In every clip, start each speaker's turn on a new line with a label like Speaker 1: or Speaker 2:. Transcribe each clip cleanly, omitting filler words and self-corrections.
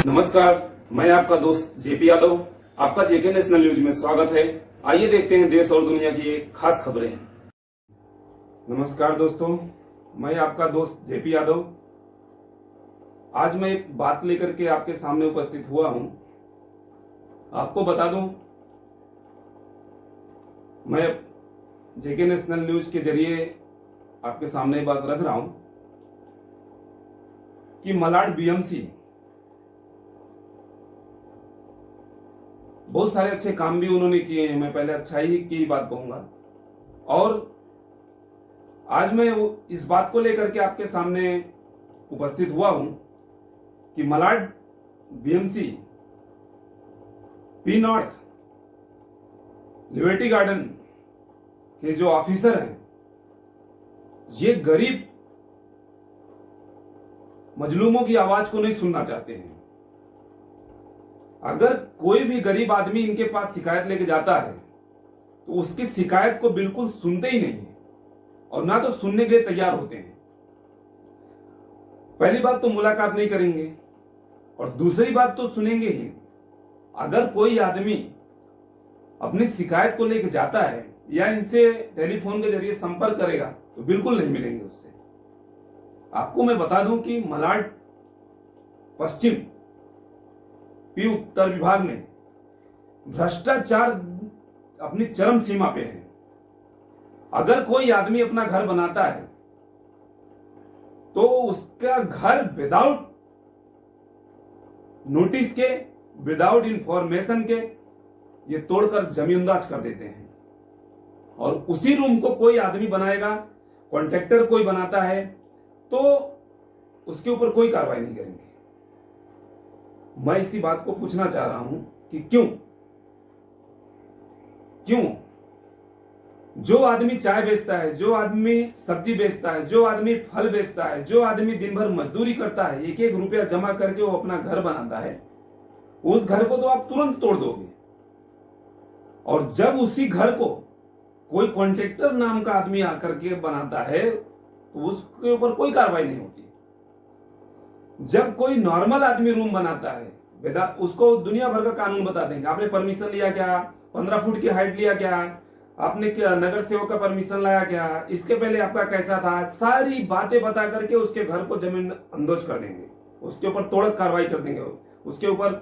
Speaker 1: नमस्कार, मैं आपका दोस्त जेपी यादव। आपका जेके नेशनल न्यूज में स्वागत है। आइए देखते हैं देश और दुनिया की खास खबरें। नमस्कार दोस्तों, मैं आपका दोस्त जेपी यादव। आज मैं एक बात लेकर के आपके सामने उपस्थित हुआ हूं। आपको बता दूं, मैं जेके नेशनल न्यूज के जरिए आपके सामने बात रख रहा हूं कि मलाड बीएमसी बहुत सारे अच्छे काम भी उन्होंने किए हैं। मैं पहले अच्छाई की बात कहूंगा, और आज मैं इस बात को लेकर के आपके सामने उपस्थित हुआ हूं कि Malad BMC, P north, liberty garden के जो ऑफिसर हैं, ये गरीब मजलूमों की आवाज को नहीं सुनना चाहते हैं। अगर कोई भी गरीब आदमी इनके पास शिकायत लेके जाता है तो उसकी शिकायत को बिल्कुल सुनते ही नहीं है, और ना तो सुनने के लिए तैयार होते हैं। पहली बात तो मुलाकात नहीं करेंगे, और दूसरी बात तो सुनेंगे ही नहीं। अगर कोई आदमी अपनी शिकायत को लेके जाता है या इनसे टेलीफोन के जरिए संपर्क करेगा तो बिल्कुल नहीं मिलेंगे उससे। आपको मैं बता दूं कि मलाड पश्चिम पी उत्तर विभाग में भ्रष्टाचार अपनी चरम सीमा पे है। अगर कोई आदमी अपना घर बनाता है तो उसका घर विदाउट नोटिस के, विदाउट इंफॉर्मेशन के ये तोड़कर जमींदाज कर देते हैं, और उसी रूम को कोई आदमी बनाएगा, कॉन्ट्रैक्टर कोई बनाता है, तो उसके ऊपर कोई कार्रवाई नहीं करेंगे। मैं इसी बात को पूछना चाह रहा हूं कि क्यों जो आदमी चाय बेचता है, जो आदमी सब्जी बेचता है, जो आदमी फल बेचता है, जो आदमी दिन भर मजदूरी करता है, एक एक रुपया जमा करके वो अपना घर बनाता है, उस घर को तो आप तुरंत तोड़ दोगे। और जब उसी घर को कोई कॉन्ट्रैक्टर नाम का आदमी आकर के बनाता है तो उसके ऊपर कोई कार्रवाई नहीं होती। जब कोई नॉर्मल आदमी रूम बनाता है, उसको दुनिया भर का कानून बता देंगे। आपने परमिशन लिया क्या, 15 फुट की हाइट लिया क्या, आपने क्या नगर सेवक का परमिशन लाया क्या, इसके पहले आपका कैसा था, सारी बातें बता करके उसके घर को जमीन अंदोज कर देंगे, उसके ऊपर तोड़क कार्रवाई कर देंगे, उसके ऊपर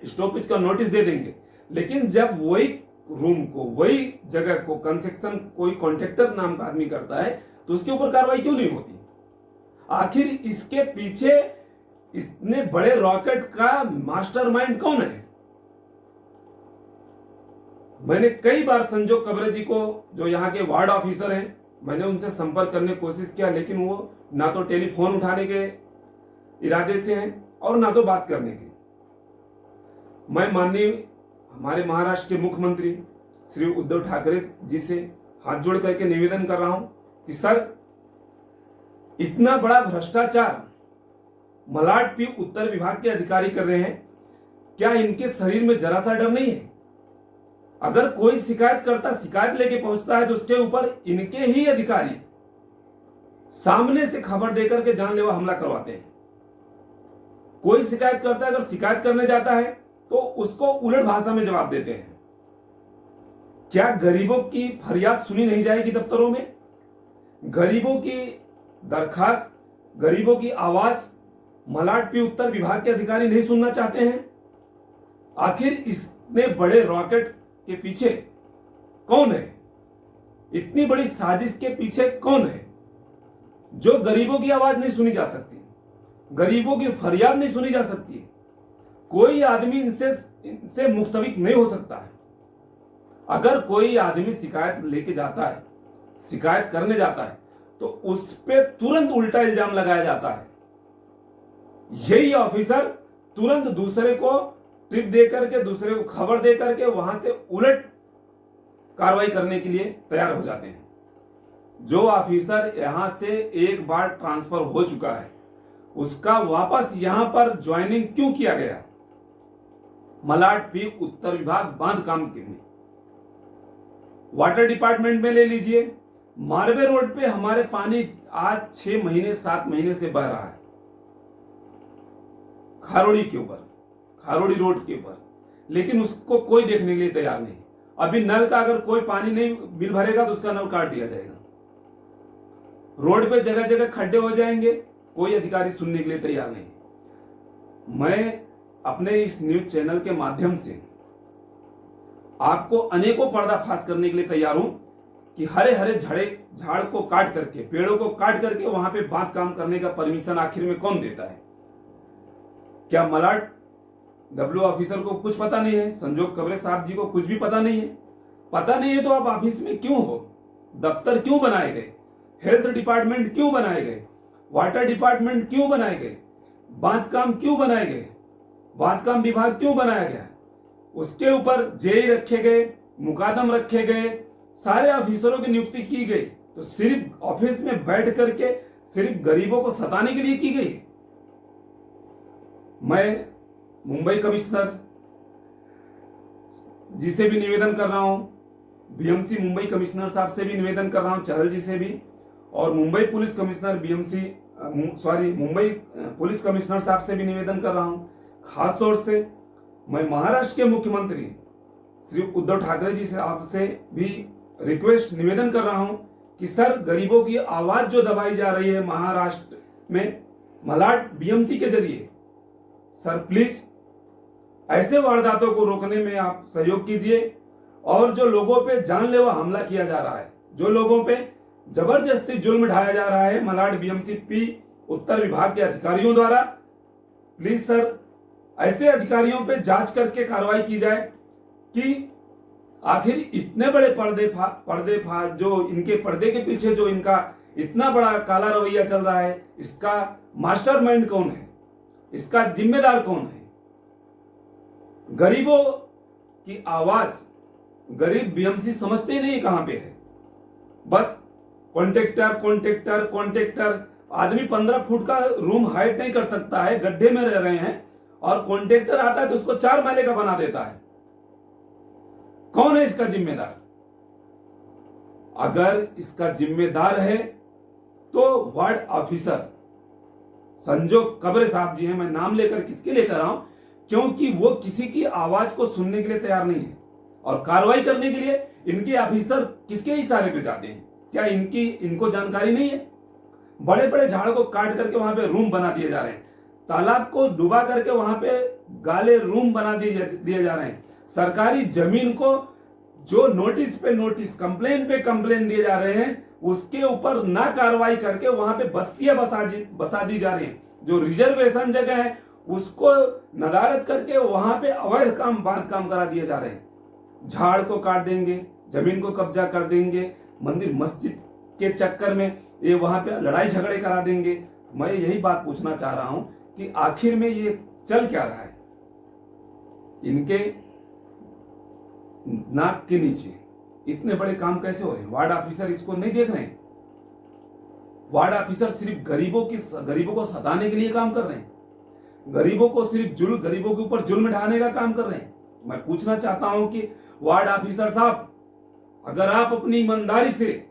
Speaker 1: स्टॉपेज का नोटिस दे देंगे। लेकिन जब वही रूम को, वही जगह को कंस्ट्रक्शन कोई कॉन्ट्रैक्टर नाम का आदमी करता है तो उसके ऊपर कार्रवाई क्यों नहीं होती? आखिर इसके पीछे इतने बड़े रॉकेट का मास्टरमाइंड कौन है? मैंने कई बार संजोग कबरे जी को, जो यहाँ के वार्ड ऑफिसर हैं, मैंने उनसे संपर्क करने की कोशिश किया, लेकिन वो ना तो टेलीफोन उठाने के इरादे से हैं और ना तो बात करने के। मैं माननीय हमारे महाराष्ट्र के मुख्यमंत्री श्री उद्धव ठाकरे जी से हाथ जोड़ करके निवेदन कर रहा हूं कि सर, इतना बड़ा भ्रष्टाचार मलाड पी उत्तर विभाग के अधिकारी कर रहे हैं, क्या इनके शरीर में जरा सा डर नहीं है? अगर कोई शिकायत करता, शिकायत लेके पहुंचता है तो उसके ऊपर इनके ही अधिकारी सामने से खबर देकर के जानलेवा हमला करवाते हैं। कोई शिकायत करता है, अगर शिकायत करने जाता है तो उसको उलट भाषा में जवाब देते हैं। क्या गरीबों की फरियाद सुनी नहीं जाएगी दफ्तरों में? गरीबों की दरखास्त, गरीबों की आवाज मलाड पी उत्तर विभाग के अधिकारी नहीं सुनना चाहते हैं? आखिर इतने बड़े रॉकेट के पीछे कौन है? इतनी बड़ी साजिश के पीछे कौन है जो गरीबों की आवाज नहीं सुनी जा सकती, गरीबों की फरियाद नहीं सुनी जा सकती? कोई आदमी इनसे मुख्तविक नहीं हो सकता है। अगर कोई आदमी शिकायत लेके जाता है, शिकायत करने जाता है, तो उस पे तुरंत उल्टा इल्जाम लगाया जाता है। यही ऑफिसर तुरंत दूसरे को टिप दे करके, दूसरे को खबर दे करके वहां से उलट कार्रवाई करने के लिए तैयार हो जाते हैं। जो ऑफिसर यहां से एक बार ट्रांसफर हो चुका है, उसका वापस यहां पर ज्वाइनिंग क्यों किया गया? मलाड पी उत्तर विभाग बांध काम के लिए। वाटर डिपार्टमेंट में ले लीजिए, मारवे रोड पे हमारे पानी आज 6 महीने 7 महीने से बह रहा है खारोड़ी के ऊपर। खारोड़ी रोड के ऊपर, लेकिन उसको कोई देखने के लिए तैयार नहीं। अभी नल का अगर कोई पानी नहीं बिल भरेगा तो उसका नल काट दिया जाएगा। रोड पे जगह जगह खड्डे हो जाएंगे, कोई अधिकारी सुनने के लिए तैयार नहीं। मैं अपने इस न्यूज चैनल के माध्यम से आपको अनेकों पर्दाफाश करने के लिए तैयार हूं कि हरे हरे झाड़ को काट करके, पेड़ों को काट करके वहां पे बांध काम करने का परमिशन आखिर में कौन देता है? क्या मलाड डब्ल्यू ऑफिसर को कुछ पता नहीं है? संजोग कबरे साहब जी को कुछ भी पता नहीं है? पता नहीं है तो आप ऑफिस में क्यों हो? दफ्तर क्यों बनाए गए? हेल्थ डिपार्टमेंट क्यों बनाए गए? वाटर डिपार्टमेंट क्यों बनाए गए? बांधकाम क्यों बनाए गए? बांधकाम विभाग क्यों बनाया गया? उसके ऊपर जेई रखे गए, मुकादम रखे गए, सारे ऑफिसरों की नियुक्ति की गई, तो सिर्फ ऑफिस में बैठ करके सिर्फ गरीबों को सताने के लिए की गई। मैं मुंबई कमिश्नर जी से भी निवेदन कर रहा हूं, बीएमसी मुंबई कमिश्नर साहब से भी निवेदन कर रहा हूं, चहल जी से भी, और Mumbai police commissioner Mumbai police commissioner साहब से भी निवेदन कर रहा हूं। खासतौर से मैं महाराष्ट्र के मुख्यमंत्री श्री उद्धव ठाकरे जी से आपसे भी रिक्वेस्ट निवेदन कर रहा हूं कि सर, गरीबों की आवाज जो दबाई जा रही है महाराष्ट्र में मलाड बीएमसी के जरिए, सर प्लीज ऐसे वारदातों को रोकने में आप सहयोग कीजिए। और जो लोगों पे जानलेवा हमला किया जा रहा है, जो लोगों पे जबरदस्ती जुल्म ढाया जा रहा है मलाड बीएमसी पी उत्तर विभाग के अधिकारियों द्वारा, प्लीज सर ऐसे अधिकारियों पे जांच करके कार्रवाई की जाए कि आखिर इतने बड़े पर्दे जो इनके पर्दे के पीछे जो इनका इतना बड़ा काला रवैया चल रहा है, इसका मास्टरमाइंड कौन है? इसका जिम्मेदार कौन है? गरीबों की आवाज गरीब बीएमसी समझते ही नहीं कहां पे है। बस कॉन्ट्रैक्टर आदमी 15 फुट का रूम हाइट नहीं कर सकता है, गड्ढे में रह रहे हैं, और कॉन्ट्रैक्टर आता है तो उसको 4 महले का बना देता है। कौन है इसका जिम्मेदार? अगर इसका जिम्मेदार है तो वार्ड ऑफिसर संजोग कबरे साहब जी हैं। मैं नाम लेकर किसके लिए कर रहा हूं? क्योंकि वो किसी की आवाज को सुनने के लिए तैयार नहीं है, और कार्रवाई करने के लिए इनके ऑफिसर किसके इशारे पे जाते हैं? क्या इनको जानकारी नहीं है? बड़े बड़े झाड़ को काट करके वहां पे रूम बना दिए जा रहे हैं, तालाब को डुबा करके वहां पे गाले रूम बना दिए जा रहे हैं। सरकारी जमीन को जो नोटिस पे नोटिस, कंप्लेन पे कंप्लेन दिए जा रहे हैं, उसके ऊपर ना कार्रवाई करके वहां पे बस्तियां बसा दी जा रही हैं। जो रिजर्वेशन जगह है उसको नदारत करके वहां पे अवैध बांध करा दिए जा रहे हैं। झाड़ को काट देंगे, जमीन को कब्जा कर देंगे, मंदिर मस्जिद के चक्कर में ये वहां पे लड़ाई झगड़े करा देंगे। मैं यही बात पूछना चाह रहा हूं कि आखिर में ये चल क्या रहा है? इनके नाक के नीचे इतने बड़े काम कैसे हो रहे हैं? वार्ड ऑफिसर इसको नहीं देख रहे हैं। वार्ड ऑफिसर सिर्फ गरीबों को सताने के लिए काम कर रहे हैं, गरीबों के ऊपर जुल्म ढाने का काम कर रहे हैं। मैं पूछना चाहता हूं कि वार्ड ऑफिसर साहब, अगर आप अपनी ईमानदारी से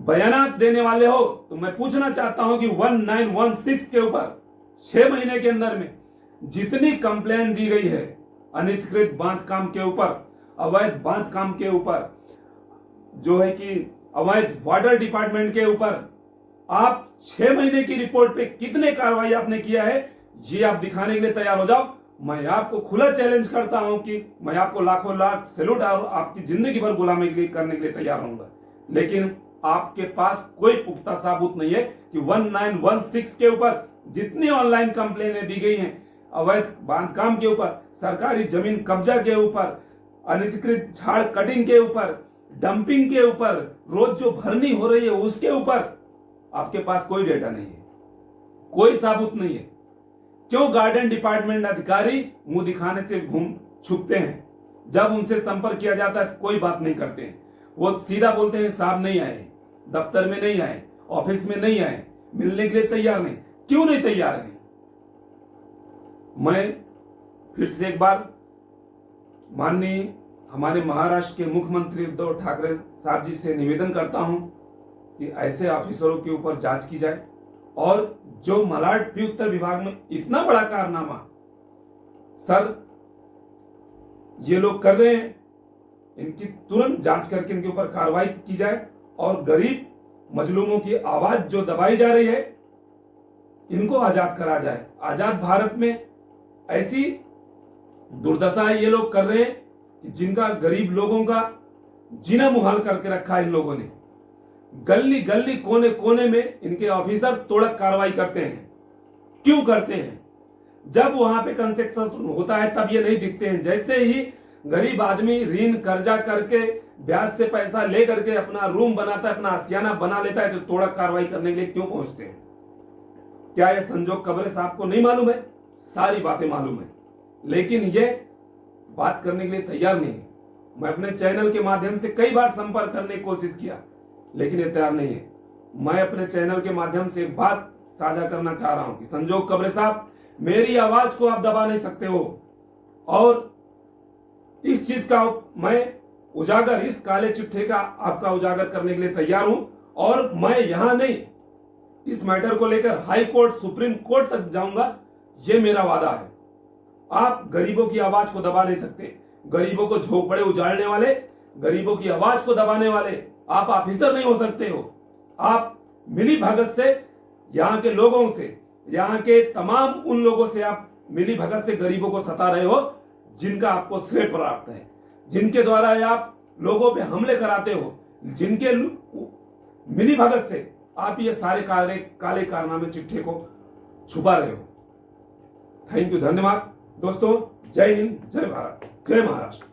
Speaker 1: बयानात देने वाले हो तो मैं पूछना चाहता हूं कि 1916 के ऊपर 6 महीने के अंदर में जितनी कंप्लेंट दी गई है अनधिकृत बांधकाम के ऊपर, अवैध बांधकाम के ऊपर, जो है कि अवैध वाटर डिपार्टमेंट के ऊपर, आप 6 महीने की रिपोर्ट पे कितने कार्रवाई आपने किया है, ये आप दिखाने के लिए तैयार हो जाओ। मैं आपको खुला चैलेंज करता हूं कि मैं आपको लाखों लाख सैल्यूट और आपकी जिंदगी भर गुलामी करने के लिए तैयार रहूंगा, लेकिन आपके पास कोई पुख्ता सबूत नहीं है कि 1916 के ऊपर जितनी ऑनलाइन कंप्लेनें दी गई हैं, अवैध बांधकाम के ऊपर, सरकारी जमीन कब्जा के ऊपर, अनधिकृत झाड़ कटिंग के ऊपर, डंपिंग के ऊपर, रोज जो भरनी हो रही है उसके ऊपर आपके पास कोई डेटा नहीं है, कोई सबूत नहीं है। क्यों गार्डन डिपार्टमेंट अधिकारी मुंह दिखाने से छुपते हैं? जब उनसे संपर्क किया जाता है कोई बात नहीं करते हैं, वो सीधा बोलते हैं साहब नहीं आए, दफ्तर में नहीं आए, ऑफिस में नहीं आए, मिलने के लिए तैयार नहीं। क्यों नहीं तैयार है? मैं फिर से एक बार माननीय हमारे महाराष्ट्र के मुख्यमंत्री उद्धव ठाकरे साहब जी से निवेदन करता हूं कि ऐसे ऑफिसरों के ऊपर जांच की जाए, और जो मलाड पी उत्तर विभाग में इतना बड़ा कारनामा सर ये लोग कर रहे हैं, इनकी तुरंत जांच करके इनके ऊपर कार्रवाई की जाए और गरीब मजलूमों की आवाज जो दबाई जा रही है इनको आजाद करा जाए। आजाद भारत में ऐसी दुर्दशा है ये लोग कर रहे हैं कि जिनका गरीब लोगों का जीना मुहाल करके रखा है इन लोगों ने। गली गली कोने कोने में इनके ऑफिसर तोड़क कार्रवाई करते हैं। क्यों करते हैं? जब वहां पे कंस्ट्रक्शन होता है तब ये नहीं दिखते हैं। जैसे ही गरीब आदमी ऋण कर्जा करके ब्याज से पैसा ले करके अपना रूम बनाता है, अपना आशियाना बना लेता है, तो तोड़क कार्रवाई करने के लिए क्यों पहुंचते हैं? क्या ये संजोग कब्रे साहब को नहीं मालूम है? सारी बातें मालूम है, लेकिन ये बात करने के लिए तैयार नहीं है। मैं अपने चैनल के माध्यम से कई बार संपर्क करने की कोशिश किया, लेकिन ये तैयार नहीं है। मैं अपने चैनल के माध्यम से एक बात साझा करना चाह रहा हूं कि संजोग कब्रे साहब, मेरी आवाज को आप दबा नहीं सकते हो, और इस चीज का मैं उजागर, इस काले चिट्ठे का आपका उजागर करने के लिए तैयार हूं। और मैं यहां नहीं, इस मैटर को लेकर हाई कोर्ट, सुप्रीम कोर्ट तक जाऊंगा, यह मेरा वादा है। आप गरीबों की आवाज को दबा नहीं सकते। गरीबों को झोंपड़े उजाड़ने वाले, गरीबों की आवाज को दबाने वाले आप ऑफिसर नहीं हो सकते हो। आप मिली भगत से, यहां के लोगों से, यहां के तमाम उन लोगों से आप मिली भगत से गरीबों को सता रहे हो जिनका आपको श्रेय प्राप्त है, जिनके द्वारा आप लोगों पे हमले कराते हो, जिनके मिली भगत से आप ये सारे काले कारनामे चिट्ठे को छुपा रहे हो। थैंक यू, धन्यवाद दोस्तों। जय हिंद, जय भारत, जय महाराष्ट्र।